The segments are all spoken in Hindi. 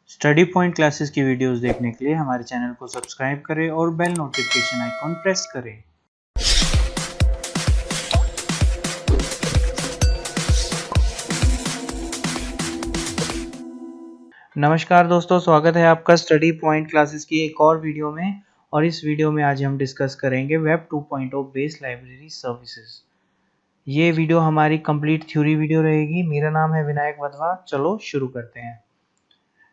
स्टडी पॉइंट क्लासेस की वीडियोस देखने के लिए हमारे चैनल को सब्सक्राइब करें और बेल नोटिफिकेशन आइकॉन प्रेस करें। नमस्कार दोस्तों, स्वागत है आपका स्टडी पॉइंट क्लासेस की एक और वीडियो में। और इस वीडियो में आज हम डिस्कस करेंगे वेब 2.0 बेस्ड लाइब्रेरी सर्विसेज। ये वीडियो हमारी कंप्लीट थ्योरी वीडियो रहेगी। मेरा नाम है विनायक वधवा। चलो शुरू करते हैं।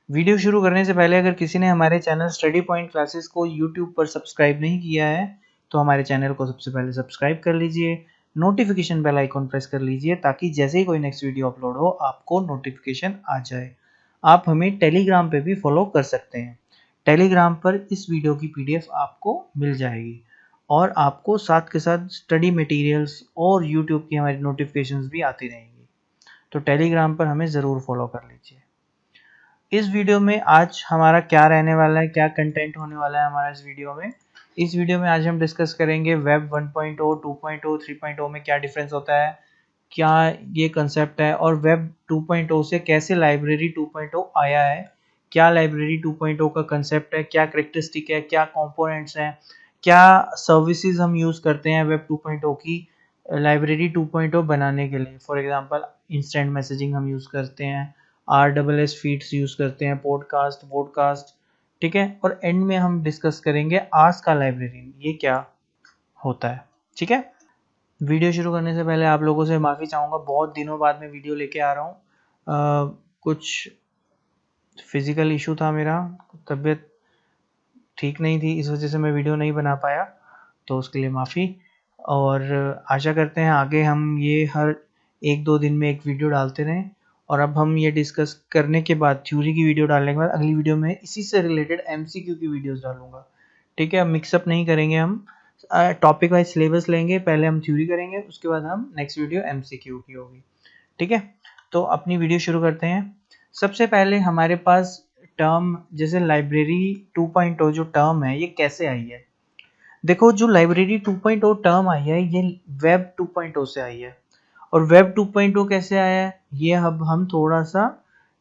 वीडियो शुरू करने से पहले अगर किसी ने हमारे चैनल स्टडी पॉइंट क्लासेस को यूट्यूब पर सब्सक्राइब नहीं किया है तो हमारे चैनल को सबसे पहले सब्सक्राइब कर लीजिए, नोटिफिकेशन बेल आइकॉन प्रेस कर लीजिए ताकि जैसे ही कोई नेक्स्ट वीडियो अपलोड हो आपको नोटिफिकेशन आ जाए। आप हमें टेलीग्राम पे भी फॉलो कर सकते हैं। टेलीग्राम पर इस वीडियो की पीडीएफ आपको मिल जाएगी और आपको साथ के साथ स्टडी मटेरियल्स और यूट्यूब की हमारी नोटिफिकेशंस भी आती रहेंगी। तो टेलीग्राम पर हमें ज़रूर फॉलो कर लीजिए। इस वीडियो में आज हमारा क्या रहने वाला है, क्या कंटेंट होने वाला है हमारा इस वीडियो में। इस वीडियो में आज हम डिस्कस करेंगे वेब 1.0, 2.0, 3.0 में क्या डिफरेंस होता है, क्या ये कंसेप्ट है, और वेब 2.0 से कैसे लाइब्रेरी 2.0 आया है, क्या लाइब्रेरी 2.0 का कंसेप्ट है, क्या करेक्टरिस्टिक है, क्या कंपोनेंट्स हैं, क्या सर्विसेज हम यूज़ करते हैं वेब 2.0 की लाइब्रेरी 2.0 बनाने के लिए। फॉर एग्जांपल इंस्टेंट मैसेजिंग हम यूज़ करते हैं, RSS फीड्स यूज़ करते हैं, पॉडकास्ट वॉडकास्ट, ठीक है। और एंड में हम डिस्कस करेंगे आस्क अ लाइब्रेरियन, ये क्या होता है, ठीक है। वीडियो शुरू करने से पहले आप लोगों से माफ़ी चाहूँगा, बहुत दिनों बाद मैं वीडियो लेके आ रहा हूँ। कुछ फिज़िकल इशू था, मेरा तबीयत ठीक नहीं थी, इस वजह से मैं वीडियो नहीं बना पाया, तो उसके लिए माफ़ी। और आशा करते हैं आगे हम ये हर एक दो दिन में एक वीडियो डालते रहें। और अब हम ये डिस्कस करने के बाद, थ्योरी की वीडियो डालने के बाद, अगली वीडियो में इसी से रिलेटेड MCQ की वीडियोस डालूंगा, ठीक है। अब मिक्सअप नहीं करेंगे, हम टॉपिक वाइज सिलेबस लेंगे। पहले हम थ्योरी करेंगे, उसके बाद हम नेक्स्ट वीडियो MCQ की होगी, ठीक है। तो अपनी वीडियो शुरू करते हैं। सबसे पहले हमारे पास टर्म जैसे लाइब्रेरी 2.0 जो टर्म है ये कैसे आई है। देखो, जो लाइब्रेरी 2.0 टर्म आई है ये वेब 2.0 से आई है। और वेब 2.0 कैसे आया है ये अब हम थोड़ा सा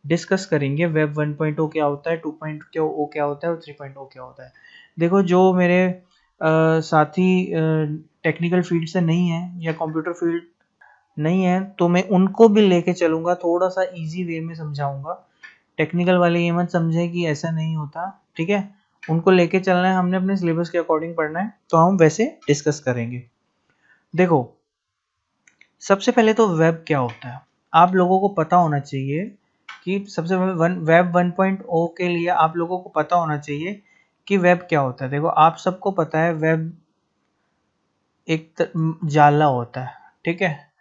डिस्कस करेंगे। वेब 1.0 क्या होता है, 2.0 क्या होता है और 3.0 क्या होता है। देखो, जो मेरे साथी टेक्निकल फील्ड से नहीं है या कंप्यूटर फील्ड नहीं है तो मैं उनको भी लेके चलूँगा, थोड़ा सा इजी वे में समझाऊँगा। टेक्निकल वाले ये मत समझे कि ऐसा नहीं होता, ठीक है। उनको लेके चलना है, हमने अपने सिलेबस के अकॉर्डिंग पढ़ना है, तो हम वैसे डिस्कस करेंगे। देखो, सबसे पहले तो वेब क्या होता है आप लोगों को पता होना चाहिए कि सबसे पहले वेब 1.0 के लिए आप लोगों को पता होना चाहिए कि वेब क्या होता है। देखो, आप सबको पता है वेब एक जाला होता है, ठीक है।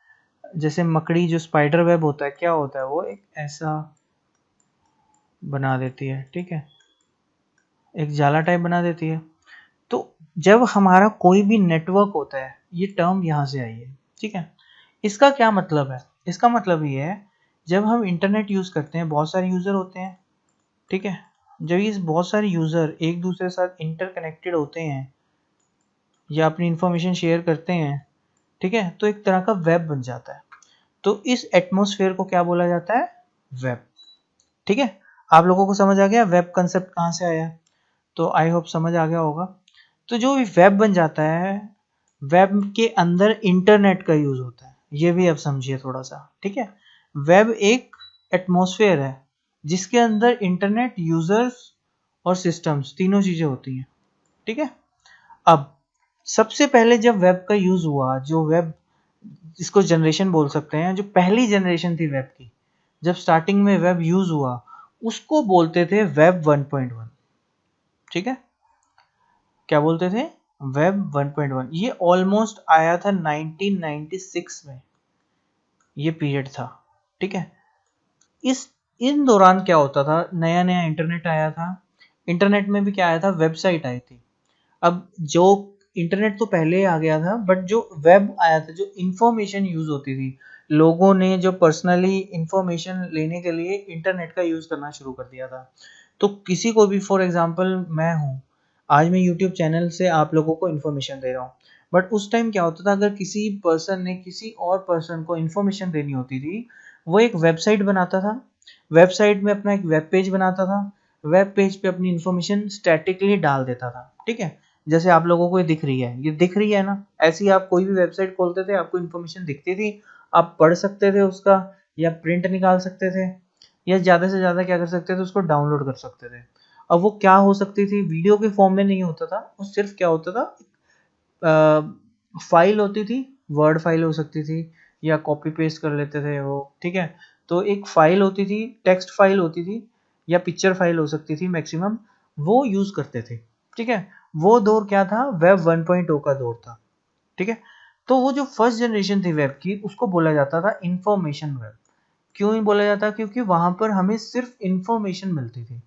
जैसे मकड़ी जो स्पाइडर वेब होता है, क्या होता है, वो एक ऐसा बना देती है, ठीक है, एक जाला टाइप बना देती है। तो जब हमारा कोई भी नेटवर्क होता है, ये टर्म यहाँ से आई है, ठीक है। इसका क्या मतलब है, इसका मतलब ये है जब हम इंटरनेट यूज़ करते हैं, बहुत सारे यूज़र होते हैं, ठीक है। जब ये बहुत सारे यूज़र एक दूसरे के साथ इंटरकनेक्टेड होते हैं या अपनी इंफॉर्मेशन शेयर करते हैं, ठीक है, तो एक तरह का वेब बन जाता है। तो इस एटमॉस्फेयर को क्या बोला जाता है, वेब, ठीक है। आप लोगों को समझ आ गया वेब कंसेप्ट कहाँ से आया, तो आई होप समझ आ गया होगा। तो जो भी वेब बन जाता है, वेब के अंदर इंटरनेट का यूज होता है, ये भी आप समझिए थोड़ा सा, ठीक है। वेब एक एटमॉस्फेयर है जिसके अंदर इंटरनेट, यूजर्स और सिस्टम्स तीनों चीजें होती हैं, ठीक है। अब सबसे पहले जब वेब का यूज हुआ, जो वेब, इसको जनरेशन बोल सकते हैं, जो पहली जनरेशन थी वेब की, जब स्टार्टिंग में वेब यूज हुआ उसको बोलते थे वेब 1.1, ठीक है। क्या बोलते थे, वेब 1.1। ये ऑलमोस्ट आया था 1996 में, ये पीरियड था, ठीक है। इस इन दौरान क्या होता था, नया नया इंटरनेट आया था। इंटरनेट में भी क्या आया था, वेबसाइट आई थी। अब जो इंटरनेट तो पहले ही आ गया था, बट जो वेब आया था, जो इंफॉर्मेशन यूज होती थी, लोगों ने जो पर्सनली इंफॉर्मेशन लेने के लिए इंटरनेट का यूज करना शुरू कर दिया था। तो किसी को भी, फॉर एग्जांपल मैं हूँ, आज मैं यूट्यूब चैनल से आप लोगों को इन्फॉर्मेशन दे रहा हूँ, बट उस टाइम क्या होता था, अगर किसी पर्सन ने किसी और पर्सन को इन्फॉर्मेशन देनी होती थी, वो एक वेबसाइट बनाता था, वेबसाइट में अपना एक वेब पेज बनाता था, वेब पेज पे अपनी इंफॉर्मेशन स्टैटिकली डाल देता था, ठीक है। जैसे आप लोगों को ये दिख रही है, ये दिख रही है ना, ऐसी आप कोई भी वेबसाइट खोलते थे, आपको इंफॉर्मेशन दिखती थी, आप पढ़ सकते थे उसका, या प्रिंट निकाल सकते थे, या ज़्यादा से ज़्यादा क्या कर सकते थे, उसको डाउनलोड कर सकते थे। अब वो क्या हो सकती थी, वीडियो के फॉर्म में नहीं होता था, वो सिर्फ क्या होता था, फाइल होती थी, वर्ड फाइल हो सकती थी, या कॉपी पेस्ट कर लेते थे वो, ठीक है। तो एक फाइल होती थी, टेक्स्ट फाइल होती थी, या पिक्चर फाइल हो सकती थी मैक्सिमम, वो यूज करते थे, ठीक है। वो दौर क्या था, वेब 1.0 का दौर था, ठीक है। तो वो जो फर्स्ट जनरेशन थी वेब की, उसको बोला जाता था इंफॉर्मेशन वेब। क्यों ही बोला जाता, क्योंकि वहां पर हमें सिर्फ इंफॉर्मेशन मिलती थी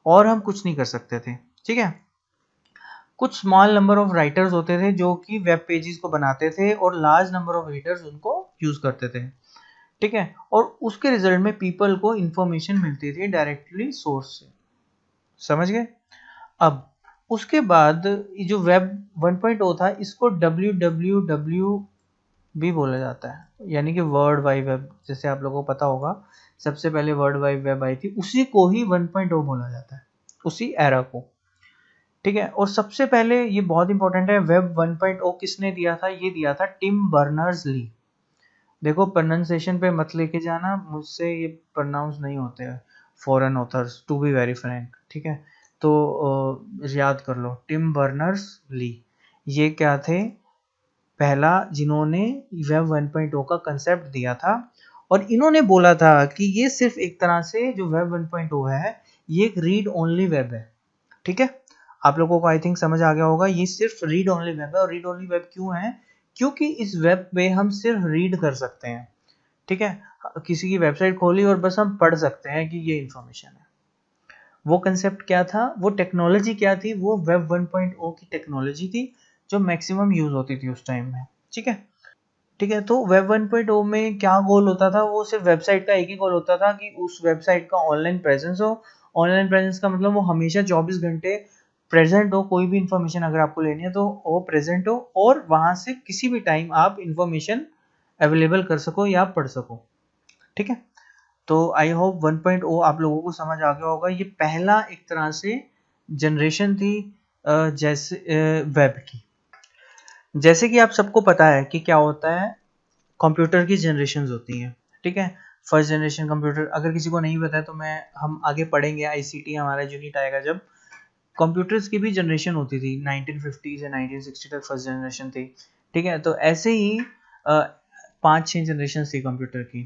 और हम कुछ नहीं कर सकते थे, ठीक है। कुछ स्मॉल नंबर ऑफ राइटर्स होते थे जो कि वेब पेजेस को बनाते थे, और लार्ज नंबर ऑफ रीडर्स उनको यूज करते थे, ठीक है। और उसके रिजल्ट में पीपल को इंफॉर्मेशन मिलती थी डायरेक्टली सोर्स से, समझ गए। अब उसके बाद ये जो वेब 1.0 था, इसको www भी बोला जाता है, यानी कि वर्ल्ड वाइड वेब। जैसे आप लोगों को पता होगा, सबसे पहले वर्ल्ड वाइड वेब आई थी, उसी को ही 1.0 बोला जाता है, उसी एरा को, ठीक है। और सबसे पहले ये बहुत इंपॉर्टेंट है, वेब 1.0 किसने दिया था, ये दिया था टिम बर्नर्स ली। देखो प्रोनाउंसिएशन पे मत लेके जाना, मुझसे ये प्रोनाउंस नहीं होते हैं foreign authors, to be very frank, ठीक है। तो याद कर लो, टिम बर्नर्स ली, ये क्या थे, पहला जिन्होंने वेब 1.0 का कंसेप्ट दिया था। और इन्होंने बोला था कि ये सिर्फ एक तरह से जो वेब 1.0 है, ये एक रीड ओनली वेब है, ठीक है। आप लोगों को आई थिंक समझ आ गया होगा, ये सिर्फ रीड ओनली वेब है। और रीड ओनली वेब क्यों है, क्योंकि इस वेब पे हम सिर्फ रीड कर सकते हैं, ठीक है। किसी की वेबसाइट खोली और बस हम पढ़ सकते हैं कि ये इंफॉर्मेशन है। वो कंसेप्ट क्या था, वो टेक्नोलॉजी क्या थी, वो वेब 1.0 की टेक्नोलॉजी थी, जो मैक्सिमम यूज होती थी उस टाइम में, ठीक है। ठीक है, तो वेब 1.0 में क्या गोल होता था, वो सिर्फ वेबसाइट का एक ही गोल होता था कि उस वेबसाइट का ऑनलाइन प्रेजेंस हो। ऑनलाइन प्रेजेंस का मतलब वो हमेशा 24 घंटे प्रेजेंट हो, कोई भी इंफॉर्मेशन अगर आपको लेनी है तो वो प्रेजेंट हो, और वहां से किसी भी टाइम आप इंफॉर्मेशन अवेलेबल कर सको या पढ़ सको, ठीक है। तो आई होप 1.0 आप लोगों को समझ आ गया होगा। ये पहला एक तरह से जनरेशन थी जैसे वेब की। जैसे कि आप सबको पता है कि क्या होता है, कंप्यूटर की जनरेशन्स होती हैं, ठीक है। फर्स्ट जनरेशन कंप्यूटर, अगर किसी को नहीं पता है तो हम आगे पढ़ेंगे, आईसीटी हमारा यूनिट आएगा जब। कंप्यूटर्स की भी जनरेशन होती थी, 1950 से 1960 तक फर्स्ट जनरेशन थी, ठीक है। तो ऐसे ही 5-6 जनरेशन थी कंप्यूटर की,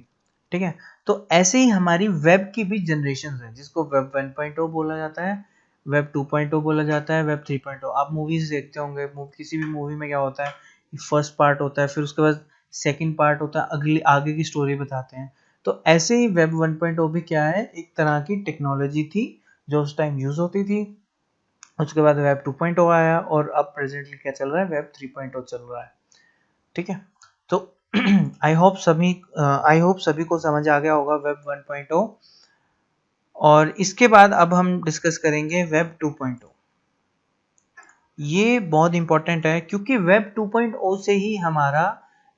ठीक है। तो ऐसे ही हमारी वेब की भी जनरेशन है, जिसको वेब 1.0 बोला जाता है, वेब 2.0 बोला जाता है, वेब 3.0। आप मूवीज देखते होंगे, किसी भी मूवी में क्या होता है, फर्स्ट पार्ट होता है, फिर उसके बाद सेकंड पार्ट होता है, अगली आगे की स्टोरी बताते हैं। तो ऐसे ही वेब 1.0 भी क्या है, एक तरह की टेक्नोलॉजी थी जो उस टाइम यूज होती थी। उसके बाद वेब 2.0 आया, और अब प्रेजेंटली क्या चल रहा है, वेब 3.0 चल रहा है, ठीक है। तो आई होप सभी को समझ आ गया होगा वेब 1.0। और इसके बाद अब हम डिस्कस करेंगे वेब 2.0। ये बहुत इंपॉर्टेंट है, क्योंकि वेब 2.0 से ही हमारा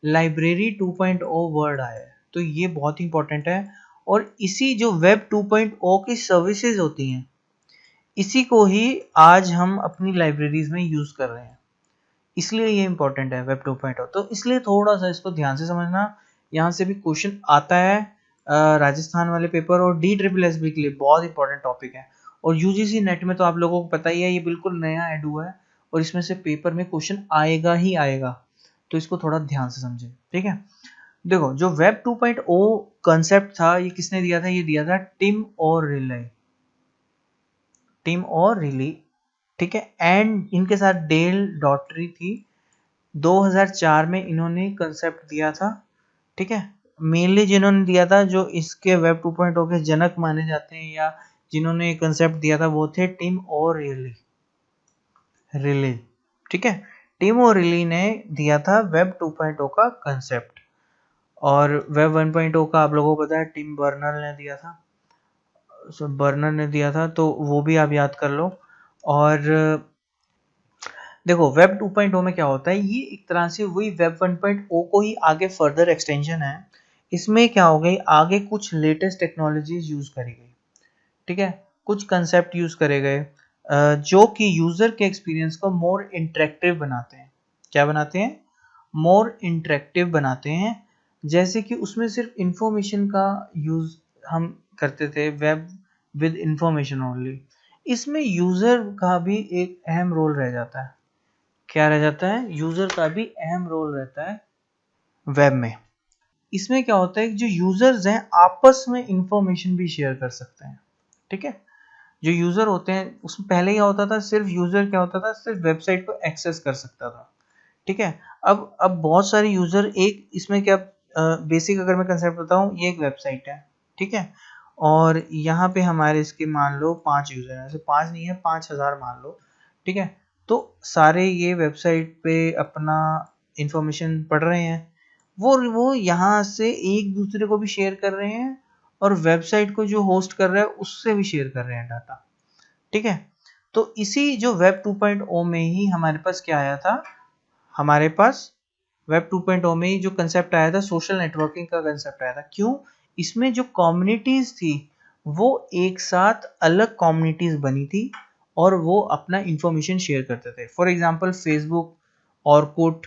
लाइब्रेरी 2.0 वर्ड आया है, तो ये बहुत इंपॉर्टेंट है। और इसी जो वेब 2.0 की सर्विसेज होती हैं, इसी को ही आज हम अपनी लाइब्रेरीज में यूज कर रहे हैं, इसलिए ये इंपॉर्टेंट है वेब 2.0। तो इसलिए थोड़ा सा इसको ध्यान से समझना, यहाँ से भी क्वेश्चन आता है राजस्थान वाले पेपर और DSSB के लिए बहुत इंपॉर्टेंट टॉपिक है। और यूजीसी नेट में तो आप लोगों को पता ही है, ये बिल्कुल नया ऐड हुआ है, और इसमें से पेपर में क्वेश्चन आएगा ही आएगा, तो इसको थोड़ा ध्यान से समझें, ठीक है। देखो, जो वेब 2.0 कंसेप्ट था, ये किसने दिया था, ये दिया था टिम और रिले, टिम और रिली, ठीक है। एंड इनके साथ डेल डॉटरी थी। 2004 में इन्होंने कंसेप्ट दिया था, ठीक है। मेनली जिन्होंने दिया था, जो इसके वेब 2.0 के जनक माने जाते हैं, या जिन्होंने कंसेप्ट दिया था, वो थे टिम और रिले, ठीक है। टिम और रिले ने दिया था वेब 2.0 का कंसेप्ट। और वेब 1.0 का आप लोगों को पता है, टिम बर्नर ने दिया था, बर्नर ने दिया था, तो वो भी आप याद कर लो। और देखो, वेब 2.0 में क्या होता है, ये एक तरह से वही वेब 1.0 को ही आगे फर्दर एक्सटेंशन है। इसमें क्या हो गई, आगे कुछ लेटेस्ट टेक्नोलॉजीज यूज करी गई, ठीक है। कुछ कंसेप्ट यूज करे गए जो कि यूजर के एक्सपीरियंस को मोर इंटरेक्टिव बनाते हैं। क्या बनाते हैं? मोर इंटरेक्टिव बनाते हैं। जैसे कि उसमें सिर्फ इंफॉर्मेशन का यूज हम करते थे, वेब विद इंफॉर्मेशन ओनली। इसमें यूजर का भी एक अहम रोल रह जाता है। क्या रह जाता है? यूजर का भी अहम रोल रहता है वेब में। इसमें क्या होता है कि जो यूजर्स हैं आपस में इंफॉर्मेशन भी शेयर कर सकते हैं। ठीक है, जो यूजर होते हैं उसमें पहले क्या होता था, सिर्फ यूजर क्या होता था, सिर्फ वेबसाइट को एक्सेस कर सकता था। ठीक है, अब बहुत सारे यूजर एक इसमें क्या, बेसिक अगर मैं कंसेप्ट बताऊं, ये एक वेबसाइट है। ठीक है, और यहाँ पे हमारे इसके मान लो 5 यूजर हैं, ऐसे 5 नहीं है, 5000 मान लो। ठीक है, तो सारे ये वेबसाइट पे अपना इंफॉर्मेशन पढ़ रहे हैं, वो यहाँ से एक दूसरे को भी शेयर कर रहे हैं और वेबसाइट को जो होस्ट कर रहा है उससे भी शेयर कर रहे हैं डाटा। ठीक है, तो इसी जो वेब 2.0 में ही हमारे पास क्या आया था, हमारे पास वेब 2.0 में ही जो कंसेप्ट आया था, सोशल नेटवर्किंग का कंसेप्ट आया था। क्यों? इसमें जो कम्युनिटीज थी वो एक साथ अलग कम्युनिटीज बनी थी और वो अपना इंफॉर्मेशन शेयर करते थे। For example Facebook, Orkut,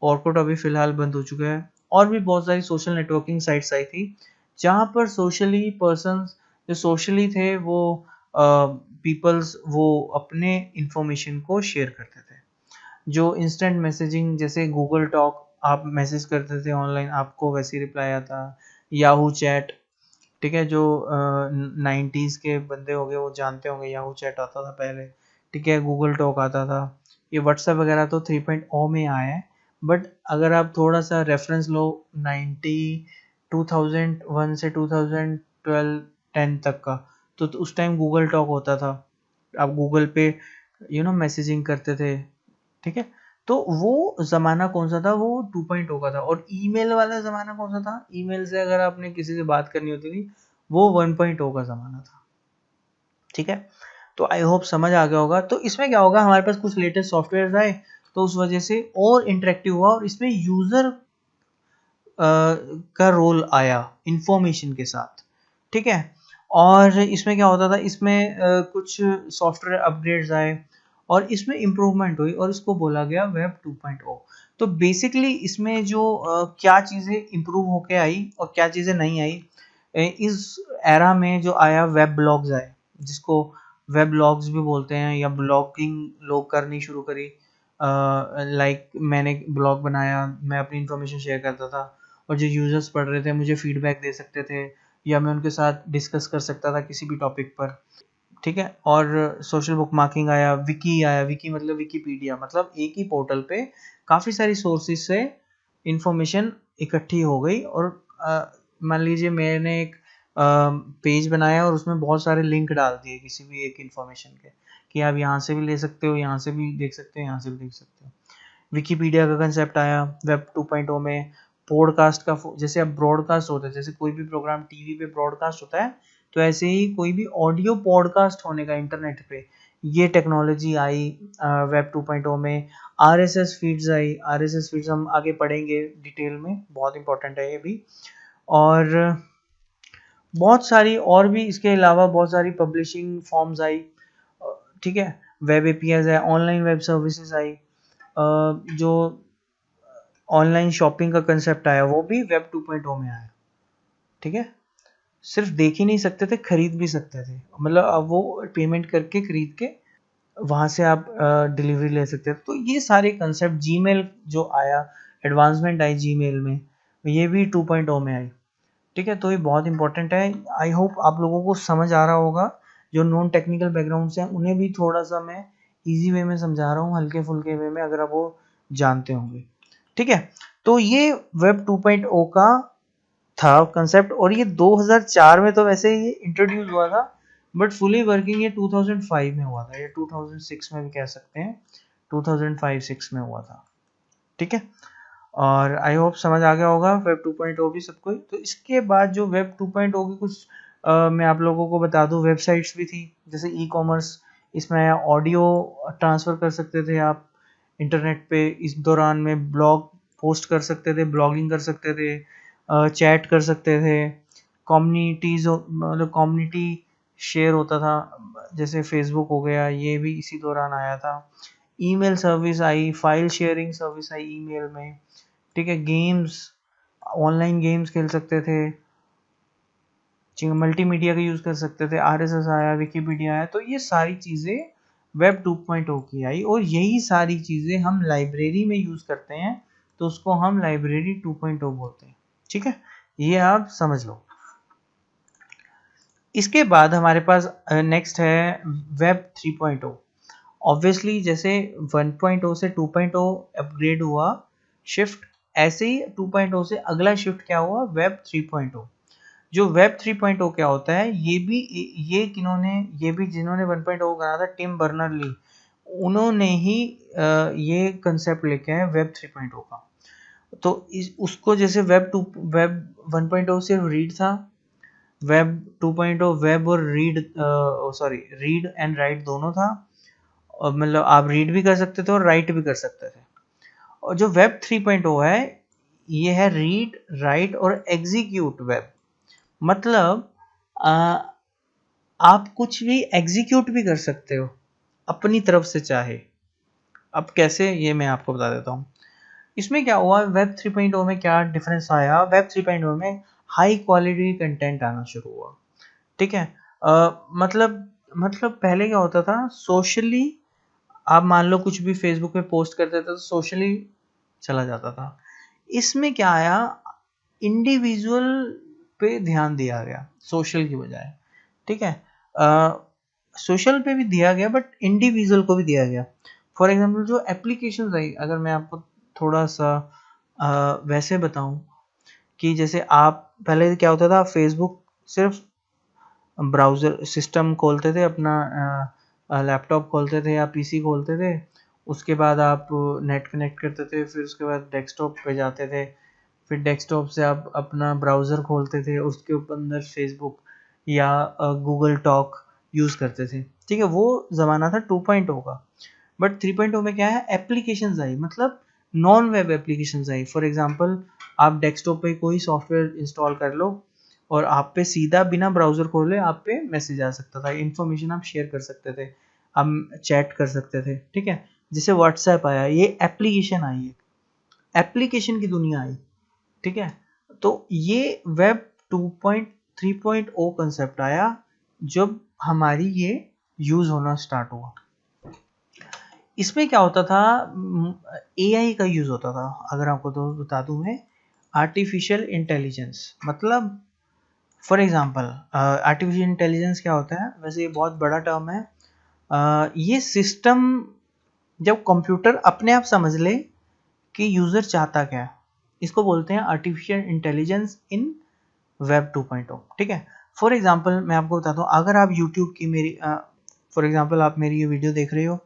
Orkut अभी फिलहाल बंद हो चुका है, और भी बहुत सारी सोशल नेटवर्किंग साइट्स आई थी जहाँ पर सोशली पर्सन्स जो सोशली थे वो पीपल्स वो अपने इंफॉर्मेशन को शेयर करते थे। जो इंस्टेंट मैसेजिंग जैसे गूगल टॉक, आप मैसेज करते थे ऑनलाइन, आपको वैसे ही रिप्लाई आता। याहू चैट, ठीक है, जो 90s के बंदे हो गए वो जानते होंगे, याहू चैट आता था पहले। ठीक है, गूगल टॉक आता था। ये व्हाट्सएप वगैरह तो 3.0 में आया है, बट अगर आप थोड़ा सा रेफरेंस लो 2001 से 2012 10 तक का, तो उस टाइम गूगल टॉक होता था। आप गूगल पे मैसेजिंग करते थे। ठीक है, तो वो ज़माना कौन सा था? वो 2.0 का था। और ईमेल वाला ज़माना कौन सा था? ईमेल से अगर आपने किसी से बात करनी होती थी, वो 1.0 का ज़माना था। ठीक है, तो आई होप समझ आ गया होगा। तो इसमें क्या होगा, हमारे पास कुछ लेटेस्ट सॉफ्टवेयर आए तो उस वजह से और इंटरेक्टिव हुआ और इसमें यूज़र का रोल आया इंफॉर्मेशन के साथ। ठीक है, और इसमें क्या होता था, इसमें कुछ सॉफ्टवेयर अपग्रेड्स आए और इसमें इम्प्रूवमेंट हुई और इसको बोला गया वेब 2.0। तो बेसिकली इसमें जो क्या चीज़ें इम्प्रूव होके आई और क्या चीज़ें नहीं आई, इस एरा में जो आया, वेब ब्लॉग्स आए, जिसको वेब ब्लॉग्स भी बोलते हैं, या ब्लॉगिंग लोग करनी शुरू करी। लाइक मैंने ब्लॉग बनाया, मैं अपनी इंफॉर्मेशन शेयर करता था और जो यूजर्स पढ़ रहे थे मुझे फीडबैक दे सकते थे, या मैं उनके साथ डिस्कस कर सकता था किसी भी टॉपिक पर। ठीक है, और सोशल बुक मार्किंग आया, विकी आया। विकी मतलब विकीपीडिया, मतलब एक ही पोर्टल पे काफ़ी सारी सोर्सेज से इंफॉर्मेशन इकट्ठी हो गई। और मान लीजिए मैंने एक पेज बनाया और उसमें बहुत सारे लिंक डाल दिए किसी भी एक इंफॉर्मेशन के, कि आप यहाँ से भी ले सकते हो, यहाँ से भी देख सकते हो, यहाँ से भी देख सकते हो। विकीपीडिया का कंसेप्ट आया वेब 2.0 में। पॉडकास्ट का, जैसे अब ब्रॉडकास्ट होता है, जैसे कोई भी प्रोग्राम टीवी पे ब्रॉडकास्ट होता है, तो ऐसे ही कोई भी ऑडियो पॉडकास्ट होने का इंटरनेट पे, ये टेक्नोलॉजी आई वेब 2.0 में। आरएसएस फीड्स आई। आरएसएस फीड्स हम आगे पढ़ेंगे डिटेल में, बहुत इंपॉर्टेंट है ये भी। और बहुत सारी और भी इसके अलावा बहुत सारी पब्लिशिंग फॉर्म्स आई। ठीक है, वेब एपीआईज है, ऑनलाइन वेब सर्विसेज आई। जो ऑनलाइन शॉपिंग का कंसेप्ट आया वो भी वेब 2.0 में आया। ठीक है, सिर्फ देख ही नहीं सकते थे, खरीद भी सकते थे। मतलब अब वो पेमेंट करके खरीद के वहाँ से आप डिलीवरी ले सकते थे। तो ये सारे कंसेप्ट, जीमेल जो आया, एडवांसमेंट आई जीमेल में, ये भी 2.0 में आई। ठीक है, तो ये बहुत इंपॉर्टेंट है। आई होप आप लोगों को समझ आ रहा होगा। जो नॉन टेक्निकल बैकग्राउंड से हैं उन्हें भी थोड़ा सा मैं इजी वे में समझा रहा हूँ, हल्के फुल्के वे में, अगर आप वो जानते होंगे। ठीक है, तो ये वेब 2.0 का था कंसेप्ट, और ये 2004 में तो वैसे ये इंट्रोड्यूस हुआ था, बट फुली वर्किंग ये 2005 में हुआ था, या 2006 में भी कह सकते हैं, 2005-6 में हुआ था। ठीक है, और आई होप समझ आ गया होगा वेब 2.0 भी सबको। तो इसके बाद जो वेब 2.0 की कुछ मैं आप लोगों को बता दूं, वेबसाइट्स भी थी, जैसे ई कॉमर्स। इसमें ऑडियो ट्रांसफ़र कर सकते थे आप इंटरनेट पे, इस दौरान में ब्लॉग पोस्ट कर सकते थे, ब्लॉगिंग कर सकते थे, चैट कर सकते थे, कम्युनिटीज़, मतलब कम्युनिटी शेयर होता था, जैसे फेसबुक हो गया, ये भी इसी दौरान आया था। Email service I, file sharing service I email में, ठीक है। गेम्स, ऑनलाइन गेम्स खेल सकते थे, मल्टीमीडिया का यूज़ कर सकते थे, आरएसएस आया, विकिपीडिया आया। तो ये सारी चीज़ें वेब 2.0 की आई, और यही सारी चीज़ें हम लाइब्रेरी में यूज़ करते हैं, तो उसको हम लाइब्रेरी 2.0 बोलते हैं, ठीक है। ये आप समझ लो। इसके बाद हमारे पास नेक्स्ट है वेब 3.0। ऑब्वियसली जैसे 1.0 से 2.0 अपग्रेड हुआ शिफ्ट, ऐसे ही 2.0 से अगला शिफ्ट क्या हुआ, वेब 3.0। जो वेब 3.0 क्या होता है, ये किन्होंने, ये भी जिन्होंने 1.0 बनाया था, टिम बर्नर ली, उन्होंने ही ये कंसेप्ट लेके आए वेब 3.0 का। तो उसको जैसे वेब 1.0 सिर्फ रीड था, वेब 2.0 वेब और रीड एंड राइट दोनों था, और मतलब आप रीड भी कर सकते थे और राइट भी कर सकते थे। और जो वेब 3.0 है, ये है रीड, राइट और एग्जीक्यूट वेब। मतलब आप कुछ भी एग्जीक्यूट भी कर सकते हो अपनी तरफ से चाहे। अब कैसे, ये मैं आपको बता देता हूँ। इसमें क्या हुआ, वेब 3.0 में क्या डिफरेंस आया, वेब 3.0 में हाई क्वालिटी कंटेंट आना शुरू हुआ, ठीक है। मतलब पहले क्या होता था, सोशली आप मान लो कुछ भी फेसबुक पे पोस्ट करते थे तो सोशली चला जाता था। इसमें क्या आया, इंडिविजुअल पे ध्यान दिया गया सोशल की बजाय, ठीक है। सोशल पे भी दिया गया बट इंडिविजुअल को भी दिया गया। फॉर एग्जांपल जो एप्लीकेशंस आई, अगर मैं आपको थोड़ा सा वैसे बताऊं, कि जैसे आप पहले क्या होता था, फेसबुक सिर्फ ब्राउज़र सिस्टम खोलते थे अपना, लैपटॉप खोलते थे या पीसी खोलते थे, उसके बाद आप नेट कनेक्ट करते थे, फिर उसके बाद डेस्कटॉप पे जाते थे, फिर डेस्कटॉप से आप अपना ब्राउज़र खोलते थे, उसके ऊपर अंदर फेसबुक या गूगल टॉक यूज़ करते थे, ठीक है। वो ज़माना था 2.0 का। बट 3.0 में क्या है, एप्लीकेशंस आई, मतलब non web applications I. For example आप डेस्कटॉप पे कोई सॉफ्टवेयर इंस्टॉल कर लो और आप पे सीधा बिना ब्राउज़र खोले आप पे मैसेज आ सकता था, इन्फॉर्मेशन आप शेयर कर सकते थे, हम चैट कर सकते थे, ठीक है। जैसे व्हाट्सएप आया, ये एप्लीकेशन आई है, एप्लीकेशन की दुनिया आई, ठीक है। तो ये वेब 2.3.0 कंसेप्ट आया जब हमारी ये यूज़ होना स्टार्ट हुआ। इसमें क्या होता था, एआई का यूज़ होता था। अगर आपको तो बता दूं मैं, आर्टिफिशियल इंटेलिजेंस, मतलब फॉर एग्जांपल आर्टिफिशियल इंटेलिजेंस क्या होता है, वैसे ये बहुत बड़ा टर्म है। ये सिस्टम, जब कंप्यूटर अपने आप समझ ले कि यूज़र चाहता क्या है, इसको बोलते हैं आर्टिफिशियल इंटेलिजेंस इन वेब 2.0, ठीक है। फॉर एग्जांपल मैं आपको बताता हूँ, अगर आप यूट्यूब की मेरी फॉर एग्जांपल आप मेरी ये वीडियो देख रहे हो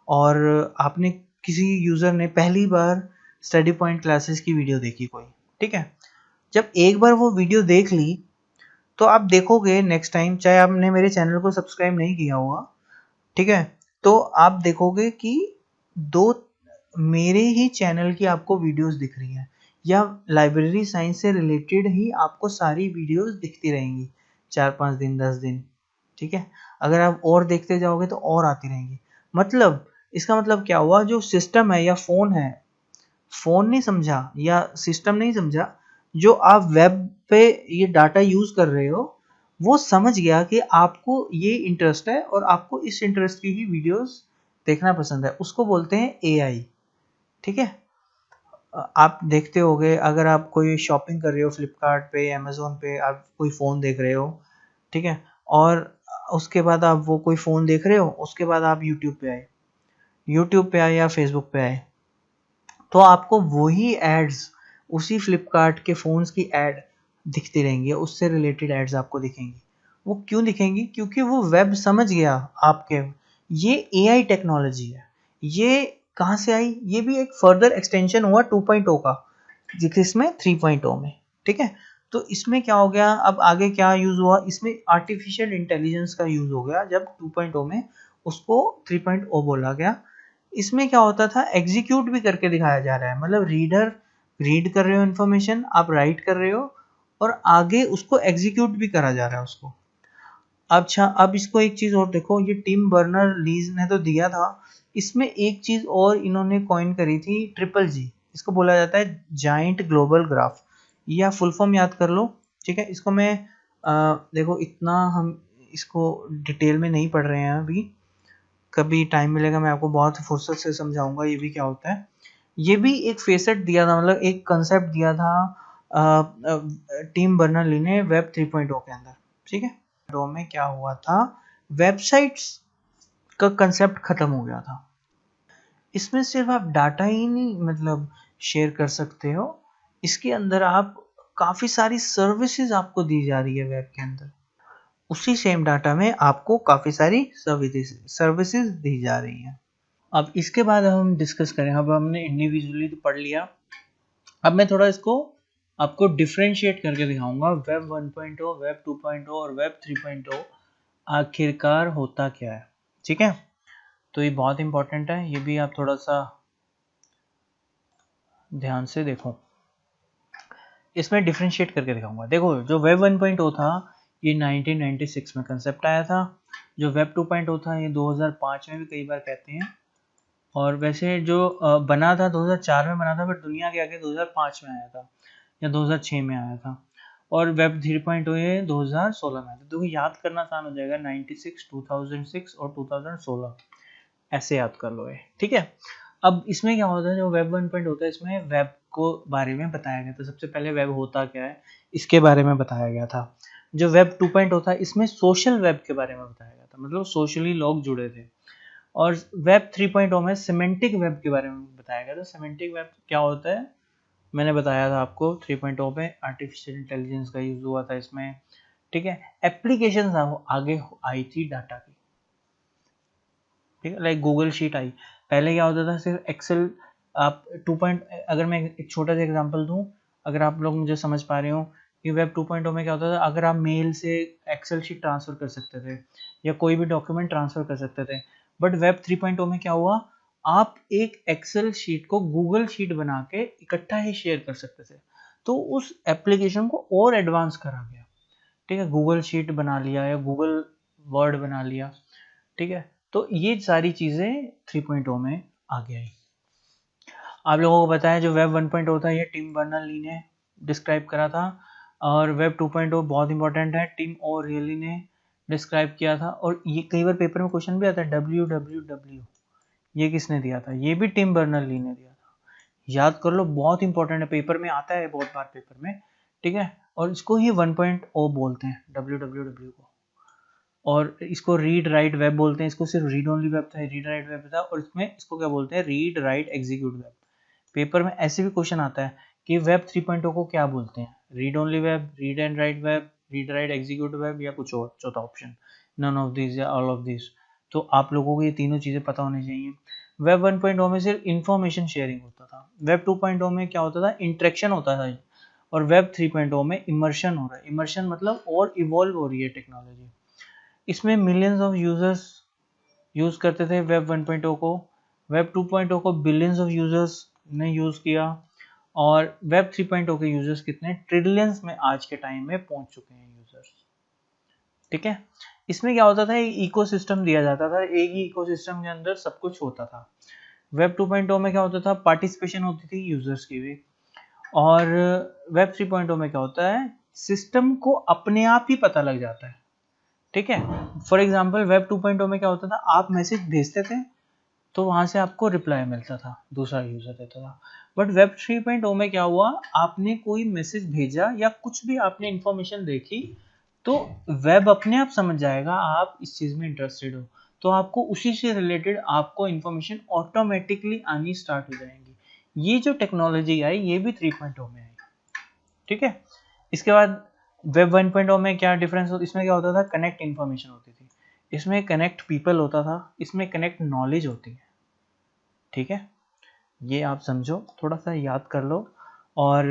और आपने, किसी यूज़र ने पहली बार स्टडी पॉइंट क्लासेस की वीडियो देखी कोई, ठीक है। जब एक बार वो वीडियो देख ली, तो आप देखोगे नेक्स्ट टाइम, चाहे आपने मेरे चैनल को सब्सक्राइब नहीं किया हुआ, ठीक है, तो आप देखोगे कि दो मेरे ही चैनल की आपको वीडियोस दिख रही हैं, या लाइब्रेरी साइंस से रिलेटेड ही आपको सारी वीडियोस दिखती रहेंगी 4-5 दिन 10 दिन, ठीक है। अगर आप और देखते जाओगे तो और आती रहेंगी। मतलब इसका मतलब क्या हुआ, जो सिस्टम है या फ़ोन है, फ़ोन नहीं समझा या सिस्टम नहीं समझा, जो आप वेब पे ये डाटा यूज़ कर रहे हो, वो समझ गया कि आपको ये इंटरेस्ट है और आपको इस इंटरेस्ट की ही वीडियोस देखना पसंद है, उसको बोलते हैं एआई, ठीक है। आप देखते होगे, अगर आप कोई शॉपिंग कर रहे हो फ्लिपकार्ट पे, अमेज़न पे, आप कोई फ़ोन देख रहे हो, ठीक है, और उसके बाद आप वो कोई फ़ोन देख रहे हो, उसके बाद आप यूट्यूब पे आए या फेसबुक पे आए, तो आपको वही एड्स, उसी फ्लिपकार्ट के फ़ोन्स की ऐड दिखती रहेंगी, उससे रिलेटेड एड्स आपको दिखेंगी। वो क्यों दिखेंगी, क्योंकि वो वेब समझ गया आपके। ये एआई टेक्नोलॉजी है। ये कहाँ से आई, ये भी एक फर्दर एक्सटेंशन हुआ 2.0 का, जिसमें 3.0 में, ठीक है। तो इसमें क्या हो गया, अब आगे क्या यूज़ हुआ, इसमें आर्टिफिशियल इंटेलिजेंस का यूज़ हो गया जब 2.0 में, उसको 3.0 बोला गया। इसमें क्या होता था, एग्जीक्यूट भी करके दिखाया जा रहा है, मतलब रीडर रीड कर रहे हो इन्फॉर्मेशन, आप राइट कर रहे हो और आगे उसको एग्जीक्यूट भी करा जा रहा है उसको। अच्छा, अब इसको एक चीज और देखो, ये टिम बर्नर लीज ने तो दिया था, इसमें एक चीज और इन्होंने कॉइन करी थी, ट्रिपल जी। इसको बोला जाता है जाइंट ग्लोबल ग्राफ। ये आप फुल फॉर्म याद कर लो, ठीक है। इसको मैं देखो, इतना हम इसको डिटेल में नहीं पढ़ रहे हैं अभी, कभी टाइम मिलेगा मैं आपको बहुत फुर्सत से समझाऊंगा ये भी क्या होता है। ये भी एक फेसेट दिया था, मतलब एक कंसेप्ट दिया था टीम बर्नर ली ने वेब 3.0 के अंदर, ठीक है। रो में क्या हुआ था, वेबसाइट्स का कंसेप्ट खत्म हो गया था। इसमें सिर्फ आप डाटा ही नहीं मतलब शेयर कर सकते हो, इसके अंदर आप काफी सारी सर्विसेज आपको दी जा रही है वेब के अंदर। उसी सेम डाटा में आपको काफी सारी सर्विसेज दी जा रही हैं। अब इसके बाद हम डिस्कस करें, अब हमने इंडिविजुअली तो पढ़ लिया, अब मैं थोड़ा इसको आपको डिफरेंशिएट करके दिखाऊंगा, वेब 1.0, वेब 2.0 और वेब 3.0 आखिरकार होता क्या है, ठीक है। तो ये बहुत इंपॉर्टेंट है, ये भी आप थोड़ा सा ध्यान से देखो, इसमें डिफरेंशिएट करके दिखाऊंगा। देखो, जो वेब 1.0 था ये 1996 में कंसेप्ट आया था, जो वेब 2.0 था ये 2005 में भी कई बार कहते हैं, और वैसे जो बना था 2004 में बना था, पर दुनिया के आगे 2005 में आया था या 2006 में आया था, और वेब 3.0 ये 2016 में आया था। तो याद करना आसान हो जाएगा, 96, 2006 और 2016, ऐसे याद कर लो ये, ठीक है। अब इसमें क्या होता है, जो वेब 1.0 होता है इसमें वेब को बारे में बताया गया था। सबसे पहले वेब होता क्या है इसके बारे में बताया गया था। जो वेब 2.0 था इसमें सोशल वेब के बारे में बताया गया था, मतलब सोशली लोग जुड़े थे। और वेब 3.0 में सिमेंटिक वेब के बारे में बताया गया था। सिमेंटिक वेब क्या होता है मैंने बताया था आपको, 3.0 में आर्टिफिशियल इंटेलिजेंस का यूज हुआ था इसमें, ठीक है। एप्लीकेशन आगे आई थी डाटा की, ठीक है, लाइक गूगल शीट आई। पहले क्या होता था, सिर्फ एक्सेल। आप अगर मैं एक छोटा सा एग्जांपल दूं, अगर आप लोग मुझे समझ पा रहे हो, कि वेब 2.0 में क्या होता था, अगर आप मेल से एक्सेल शीट ट्रांसफर कर सकते थे या कोई भी डॉक्यूमेंट ट्रांसफर कर सकते थे, बट वेब 3.0 में क्या हुआ, आप एक एक्सेल शीट को गूगल शीट बना के इकट्ठा ही शेयर कर सकते थे। तो उस एप्लीकेशन को और एडवांस करा गया, ठीक है। गूगल शीट बना लिया या गूगल वर्ड बना लिया, ठीक है। तो ये सारी चीजें 3.0 में आ गया है। आप लोगों को पता है जो वेब 1.0 था ये टिम बर्नर ली ने डिस्क्राइब करा था, और वेब 2.0 बहुत इंपॉर्टेंट है, टिम और रियली ने डिस्क्राइब किया था। और ये कई बार पेपर में क्वेश्चन भी आता है, www ये किसने दिया था, ये भी टिम बर्नर ली ने दिया था। याद कर लो, बहुत इंपॉर्टेंट है, पेपर में आता है बहुत बार पेपर में, ठीक है। और इसको ही 1.0 बोलते हैं www को, और इसको रीड राइट वेब बोलते हैं। इसको सिर्फ रीड ओनली वेब था, रीड राइट वेब था, और इसमें इसको क्या बोलते हैं, read write execute web. Paper में ऐसे भी क्वेश्चन आता है कि वेब 3.0 को क्या बोलते हैं, read only web, read and right web, read write execute web, या कुछ और चौथा ऑप्शन, नन ऑफ दिस या ऑल ऑफ दिस। तो आप लोगों को ये तीनों चीजें पता होनी चाहिए। वेब 1.0 में सिर्फ इंफॉर्मेशन शेयरिंग होता था, वेब 2.0 में क्या होता था, इंटरेक्शन होता था, और वेब 3.0 में इमर्शन हो रहा है। इमर्शन मतलब और इवॉल्व हो रही है टेक्नोलॉजी। इसमें मिलियंस ऑफ यूजर्स यूज करते थे वेब 1.0 को, वेब 2.0 को बिलियंस ऑफ यूजर्स ने यूज किया, और वेब 3.0 के यूजर्स कितने ट्रिलियंस में आज के टाइम में पहुंच चुके हैं यूजर्स, ठीक है। इसमें क्या होता था, एक इकोसिस्टम दिया जाता था, एक ही इकोसिस्टम के अंदर सब कुछ होता था। वेब 2.0 में क्या होता था, पार्टिसिपेशन होती थी यूजर्स की भी, और वेब 3.0 में क्या होता है, सिस्टम को अपने आप ही पता लग जाता है, ठीक है। फॉर एग्जाम्पल वेब 2.0 में क्या होता था, आप मैसेज भेजते थे तो वहां से आपको रिप्लाई मिलता था, दूसरा यूजर देता था। बट वेब 3.0 में क्या हुआ, आपने कोई मैसेज भेजा या कुछ भी आपने इंफॉर्मेशन देखी, तो वेब अपने आप समझ जाएगा आप इस चीज में इंटरेस्टेड हो, तो आपको उसी से रिलेटेड आपको इंफॉर्मेशन ऑटोमेटिकली आनी स्टार्ट हो जाएंगी। ये जो टेक्नोलॉजी आई ये भी 3.0 में आई, ठीक है। इसके बाद वेब 1.0 में क्या डिफरेंस होता, इसमें क्या होता था, कनेक्ट इन्फॉर्मेशन होती थी, इसमें कनेक्ट पीपल होता था, इसमें कनेक्ट नॉलेज होती है, ठीक है। ये आप समझो, थोड़ा सा याद कर लो। और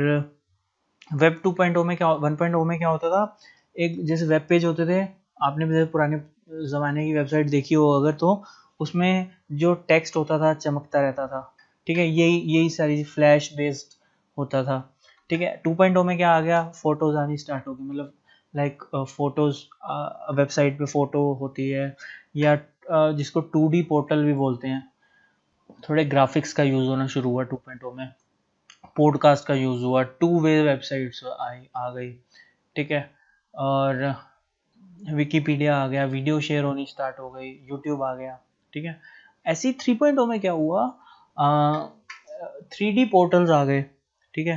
वेब 2.0 में क्या, 1.0 में क्या होता था, एक जैसे वेब पेज होते थे, आपने भी पुराने ज़माने की वेबसाइट देखी हो अगर, तो उसमें जो टेक्स्ट होता था चमकता रहता था, ठीक है। यही यही सारी फ्लैश बेस्ड होता था, ठीक है। 2.0 में क्या आ गया, फोटोज आनी स्टार्ट हो गई, मतलब लाइक फोटोज़, वेबसाइट पे फ़ोटो होती है, या जिसको 2D पोर्टल भी बोलते हैं, थोड़े ग्राफिक्स का यूज़ होना शुरू हुआ 2.0 में। पॉडकास्ट का यूज़ हुआ, टू वे वेबसाइट्स आ गई, ठीक है। और विकिपीडिया आ गया, वीडियो शेयर होनी स्टार्ट हो गई, यूट्यूब आ गया, ठीक है। ऐसी 3.0 में क्या हुआ, 3D पोर्टल्स आ गए, ठीक है,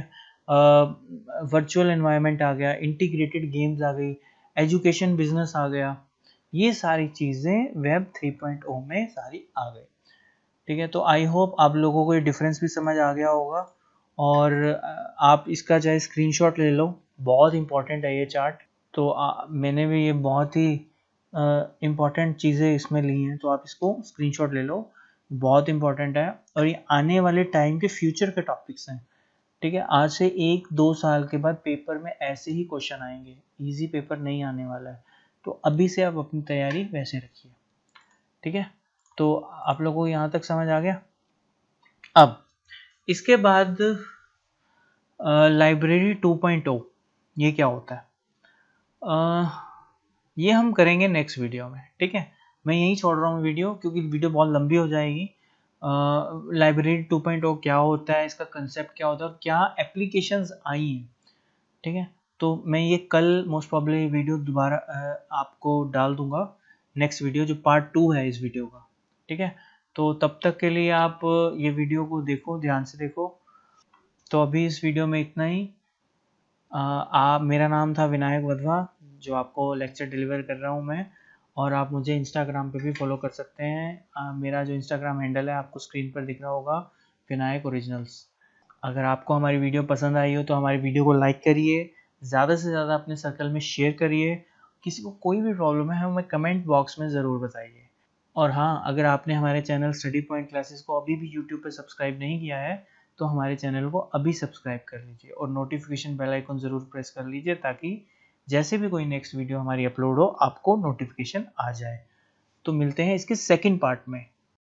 वर्चुअल एनवायरनमेंट आ गया, इंटीग्रेटेड गेम्स आ गई, एजुकेशन बिजनेस आ गया। ये सारी चीज़ें वेब 3.0 में सारी आ गई, ठीक है। तो आई होप आप लोगों को ये डिफरेंस भी समझ आ गया होगा। और आप इसका चाहे स्क्रीनशॉट ले लो, बहुत इंपॉर्टेंट है ये चार्ट। तो मैंने भी ये बहुत ही इम्पॉर्टेंट चीज़ें इसमें ली हैं, तो आप इसको स्क्रीनशॉट ले लो, बहुत इंपॉर्टेंट है। और ये आने वाले टाइम के फ्यूचर के टॉपिक्स हैं, ठीक है। आज से 1-2 साल के बाद पेपर में ऐसे ही क्वेश्चन आएंगे, इजी पेपर नहीं आने वाला है। तो अभी से आप अपनी तैयारी वैसे रखिए, ठीक है। तो आप लोगों को यहाँ तक समझ आ गया। अब इसके बाद लाइब्रेरी 2.0 ये क्या होता है, ये हम करेंगे नेक्स्ट वीडियो में, ठीक है। मैं यहीं छोड़ रहा हूँ वीडियो, क्योंकि वीडियो बहुत लंबी हो जाएगी। लाइब्रेरी 2.0 क्या होता है, इसका कंसेप्ट क्या होता है और क्या एप्लीकेशंस आई हैं, ठीक है। तो मैं ये कल मोस्ट प्रॉब्ली वीडियो दोबारा आपको डाल दूंगा, नेक्स्ट वीडियो जो पार्ट 2 है इस वीडियो का, ठीक है। तो तब तक के लिए आप ये वीडियो को देखो, ध्यान से देखो। तो अभी इस वीडियो में इतना ही। मेरा नाम था विनायक वधवा, जो आपको लेक्चर डिलीवर कर रहा हूँ मैं। और आप मुझे इंस्टाग्राम पे भी फॉलो कर सकते हैं। मेरा जो इंस्टाग्राम हैंडल है आपको स्क्रीन पर दिख रहा होगा, विनायक ओरिजिनल्स। अगर आपको हमारी वीडियो पसंद आई हो तो हमारी वीडियो को लाइक करिए, ज़्यादा से ज़्यादा अपने सर्कल में शेयर करिए। किसी को कोई भी प्रॉब्लम है हमें कमेंट बॉक्स में ज़रूर बताइए। और हाँ, अगर आपने हमारे चैनल स्टडी पॉइंट क्लासेस को अभी भी यूट्यूब पे सब्सक्राइब नहीं किया है तो हमारे चैनल को अभी सब्सक्राइब कर लीजिए और नोटिफिकेशन बेल आइकन ज़रूर प्रेस कर लीजिए, ताकि जैसे भी कोई नेक्स्ट वीडियो हमारी अपलोड हो आपको नोटिफिकेशन आ जाए। तो मिलते हैं इसके सेकंड पार्ट में।